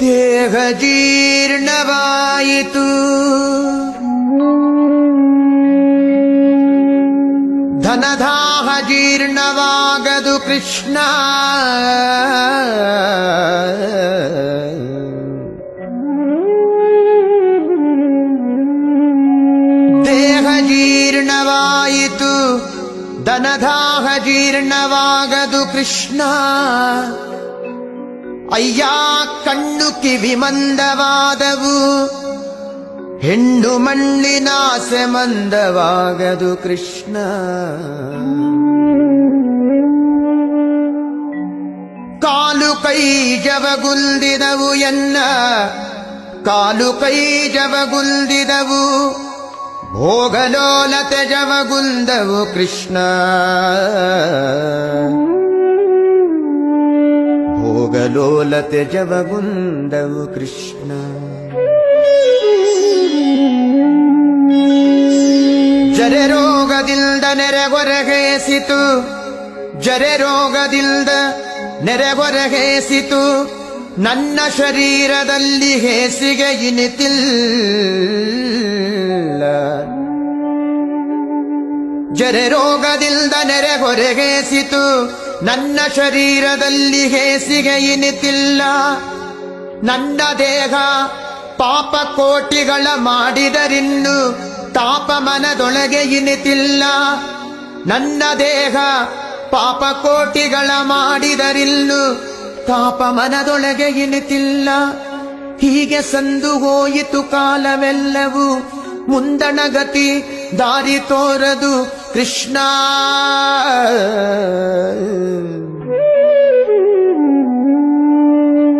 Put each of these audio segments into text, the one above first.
ದೇಹ ಜೀರ್ಣವಾಯಿತು, ಧನದಾಹ ಜೀರ್ಣವಾಗದು ಕೃಷ್ಣ. ದೇಹ ಜೀರ್ಣವಾಯಿತು, ಧನದಾಹ ಜೀರ್ಣವಾಗದು ಕೃಷ್ಣ. ಅಯ್ಯ ಕಣ್ಣು ಕಿವಿ ಮಂದವಾದವು, ಹೆಣ್ಣು ಮಣ್ಣಿನಾಸೆ ಮಂದವಾಗದು ಕೃಷ್ಣ. ಕಾಲು ಕೈ ಜವಗುಲ್ದಿದವು ಎನ್ನ, ಕಾಲು ಕೈ ಜವಗುಲ್ದಿದವು, ಭೋಗಲೋಲತೆ ಜವಗುಲ್ದವು ಕೃಷ್ಣ. ಭೋಗಲೋಲತೆ ಜವಗುಂದವು ಕೃಷ್ಣ. ಜರೆ ರೋಗದಿಂದ ನೆರೆಗೊರಗೇಸಿತು, ಜರೆ ರೋಗದಿಂದ ನೆರೆಗೊರಗೇಸಿತು, ನನ್ನ ಶರೀರದಲ್ಲಿ ಹೇಸಿಗೆ ಇನಿತಿಲ್ಲ. ಜರೆ ರೋಗದಿಂದ ನೆರೆಗೊರಗೇಸಿತು, ನನ್ನ ಶರೀರದಲ್ಲಿ ಹೇಸಿಗೆ ಇನಿತಿಲ್ಲ. ನನ್ನ ದೇಹ ಪಾಪ ಕೋಟಿಗಳ ಮಾಡಿದರಿನ್ನು ತಾಪ ಮನದೊಳಗೆ ಇನಿತಿಲ್ಲ. ನನ್ನ ದೇಹ ಪಾಪ ಕೋಟಿಗಳ ಮಾಡಿದರಿನ್ನು ತಾಪ ಮನದೊಳಗೆ ಇನಿತಿಲ್ಲ. ಹೀಗೆ ಸಂದು ಹೋಯಿತು ಕಾಲವೆಲ್ಲವೂ, ಮುಂದಣಗತಿ ದಾರಿ ತೋರದು ಕೃಷ್ಣ.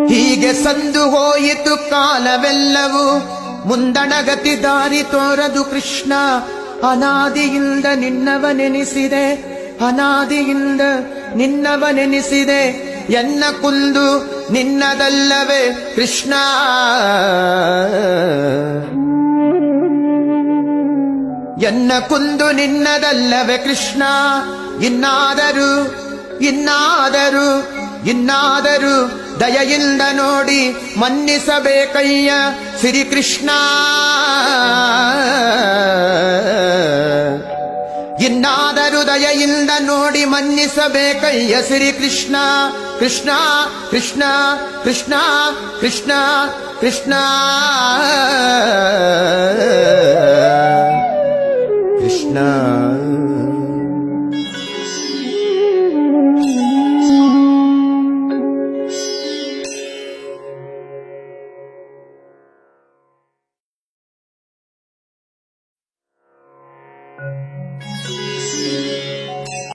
ಹೀಗೆ ಸಂದು ಹೋಯಿತು ಕಾಲವೆಲ್ಲವೂ, ಮುಂದಣಗತಿ ದಾರಿ ತೋರದು ಕೃಷ್ಣ. ಅನಾದಿಯಿಂದ ನಿನ್ನವನೆನಿಸಿದೆ, ಅನಾದಿಯಿಂದ ನಿನ್ನವನೆನಿಸಿದೆ, ಎನ್ನ ಕುಂದು ನಿನ್ನದಲ್ಲವೇ ಕೃಷ್ಣ. ಎನ್ನ ಕುಂದು ನಿನ್ನದಲ್ಲವೇ ಕೃಷ್ಣ. ಇನ್ನಾದರೂ ಇನ್ನಾದರೂ ಇನ್ನಾದರೂ ದಯೆಯಿಂದ ನೋಡಿ ಮನ್ನಿಸಬೇಕಯ್ಯ ಶ್ರೀಕೃಷ್ಣ. ಇನ್ನಾದರೂ ದಯೆಯಿಂದ ನೋಡಿ ಮನ್ನಿಸಬೇಕಯ್ಯ ಶ್ರೀಕೃಷ್ಣ. ಕೃಷ್ಣ ಕೃಷ್ಣ ಕೃಷ್ಣ ಕೃಷ್ಣ ಕೃಷ್ಣ ಕೃಷ್ಣ.